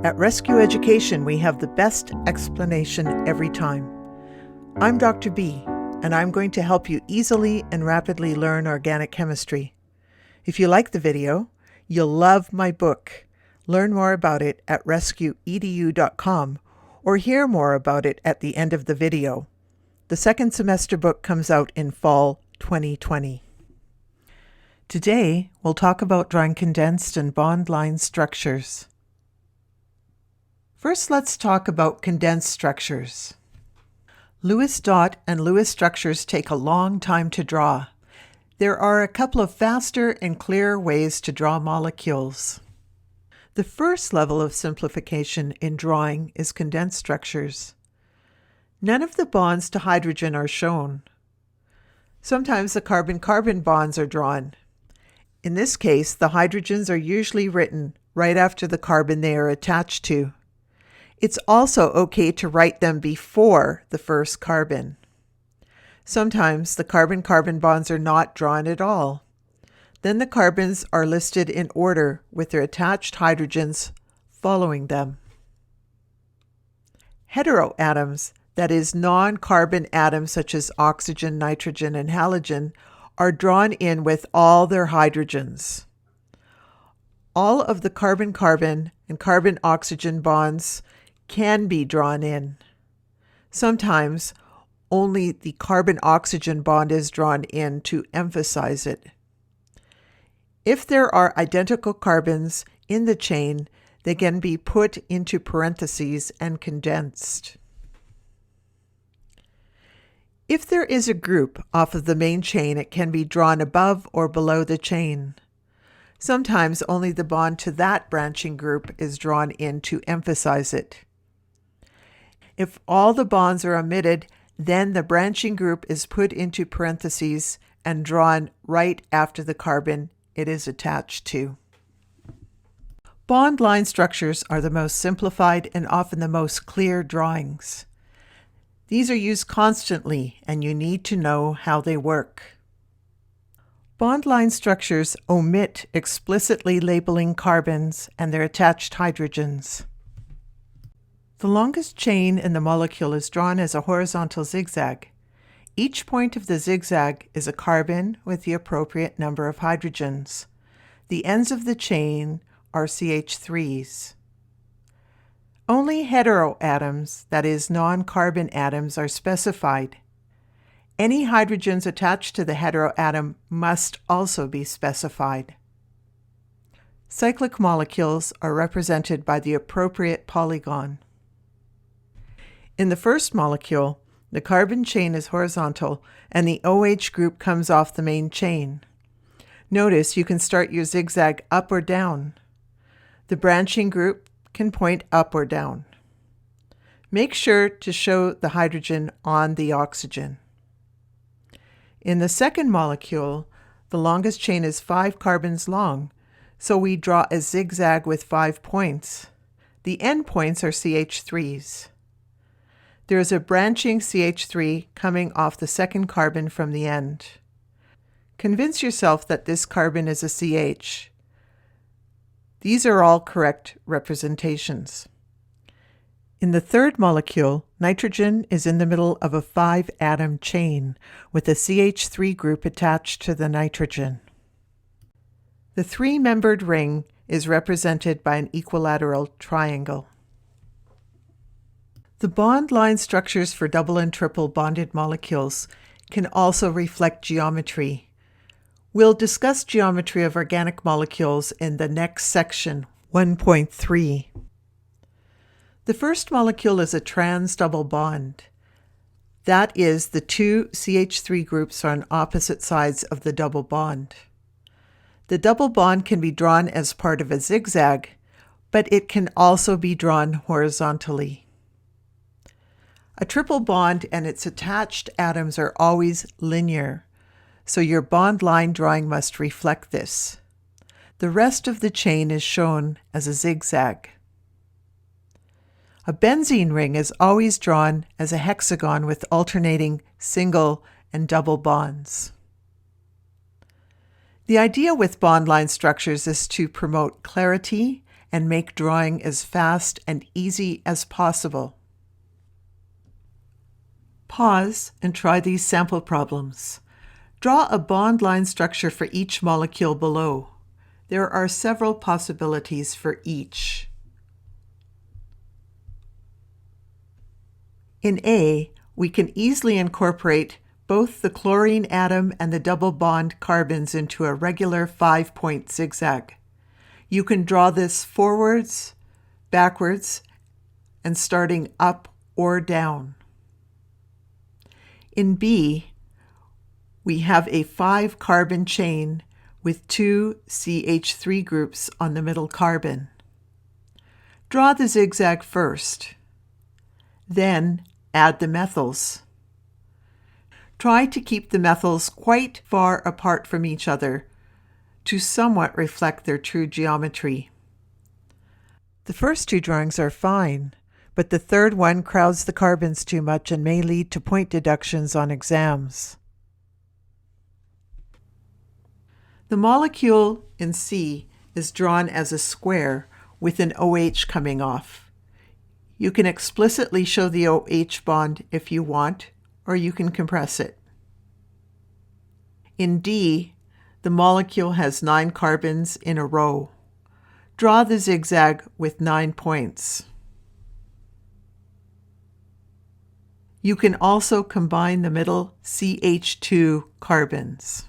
At Rescue Education, we have the best explanation every time. I'm Dr. B, and I'm going to help you easily and rapidly learn organic chemistry. If you like the video, you'll love my book. Learn more about it at rescueedu.com or hear more about it at the end of the video. The second semester book comes out in fall 2020. Today, we'll talk about drawing condensed and bond-line structures. First, let's talk about condensed structures. Lewis dot and Lewis structures take a long time to draw. There are a couple of faster and clearer ways to draw molecules. The first level of simplification in drawing is condensed structures. None of the bonds to hydrogen are shown. Sometimes the carbon-carbon bonds are drawn. In this case, the hydrogens are usually written right after the carbon they are attached to. It's also okay to write them before the first carbon. Sometimes the carbon-carbon bonds are not drawn at all. Then the carbons are listed in order with their attached hydrogens following them. Heteroatoms, that is, non-carbon atoms such as oxygen, nitrogen, and halogen, are drawn in with all their hydrogens. All of the carbon-carbon and carbon-oxygen bonds can be drawn in. Sometimes only the carbon-oxygen bond is drawn in to emphasize it. If there are identical carbons in the chain, they can be put into parentheses and condensed. If there is a group off of the main chain, it can be drawn above or below the chain. Sometimes only the bond to that branching group is drawn in to emphasize it. If all the bonds are omitted, then the branching group is put into parentheses and drawn right after the carbon it is attached to. Bond-line structures are the most simplified and often the most clear drawings. These are used constantly, and you need to know how they work. Bond-line structures omit explicitly labeling carbons and their attached hydrogens. The longest chain in the molecule is drawn as a horizontal zigzag. Each point of the zigzag is a carbon with the appropriate number of hydrogens. The ends of the chain are CH3s. Only heteroatoms, that is, non-carbon atoms, are specified. Any hydrogens attached to the heteroatom must also be specified. Cyclic molecules are represented by the appropriate polygon. In the first molecule, the carbon chain is horizontal and the OH group comes off the main chain. Notice you can start your zigzag up or down. The branching group can point up or down. Make sure to show the hydrogen on the oxygen. In the second molecule, the longest chain is 5 carbons long, so we draw a zigzag with 5 points. The end points are CH3s. There is a branching CH3 coming off the second carbon from the end. Convince yourself that this carbon is a CH. These are all correct representations. In the third molecule, nitrogen is in the middle of a 5-atom chain with a CH3 group attached to the nitrogen. The 3-membered ring is represented by an equilateral triangle. The bond-line structures for double and triple bonded molecules can also reflect geometry. We'll discuss geometry of organic molecules in the next section, 1.3. The first molecule is a trans double bond. That is, the 2 CH3 groups are on opposite sides of the double bond. The double bond can be drawn as part of a zigzag, but it can also be drawn horizontally. A triple bond and its attached atoms are always linear, so your bond line drawing must reflect this. The rest of the chain is shown as a zigzag. A benzene ring is always drawn as a hexagon with alternating single and double bonds. The idea with bond line structures is to promote clarity and make drawing as fast and easy as possible. Pause and try these sample problems. Draw a bond line structure for each molecule below. There are several possibilities for each. In A, we can easily incorporate both the chlorine atom and the double bond carbons into a regular 5-point zigzag. You can draw this forwards, backwards, and starting up or down. In B, we have a 5-carbon chain with 2 CH3 groups on the middle carbon. Draw the zigzag first. Then add the methyls. Try to keep the methyls quite far apart from each other to somewhat reflect their true geometry. The first two drawings are fine, but the third one crowds the carbons too much and may lead to point deductions on exams. The molecule in C is drawn as a square with an OH coming off. You can explicitly show the OH bond if you want, or you can compress it. In D, the molecule has 9 carbons in a row. Draw the zigzag with 9 points. You can also combine the middle CH2 carbons.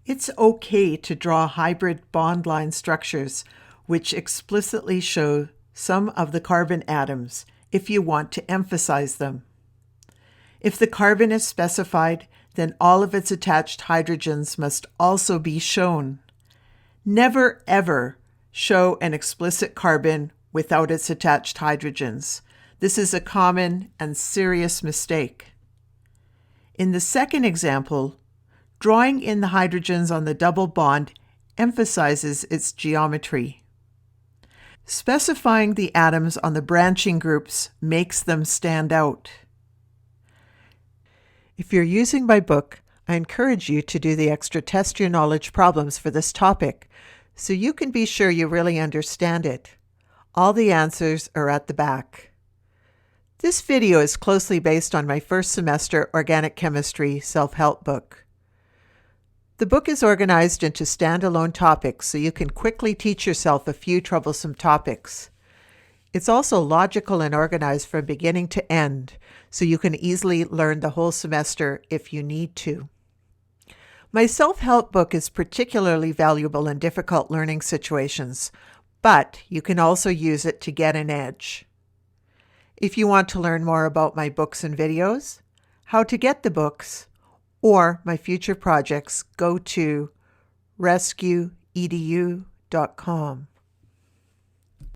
It's okay to draw hybrid bond line structures which explicitly show some of the carbon atoms if you want to emphasize them. If the carbon is specified, then all of its attached hydrogens must also be shown. Never ever show an explicit carbon without its attached hydrogens. This is a common and serious mistake. In the second example, drawing in the hydrogens on the double bond emphasizes its geometry. Specifying the atoms on the branching groups makes them stand out. If you're using my book, I encourage you to do the extra test your knowledge problems for this topic so you can be sure you really understand it. All the answers are at the back. This video is closely based on my first semester organic chemistry self-help book. The book is organized into standalone topics so you can quickly teach yourself a few troublesome topics. It's also logical and organized from beginning to end, so you can easily learn the whole semester if you need to. My self-help book is particularly valuable in difficult learning situations, but you can also use it to get an edge. If you want to learn more about my books and videos, how to get the books, or my future projects, go to rescueedu.com.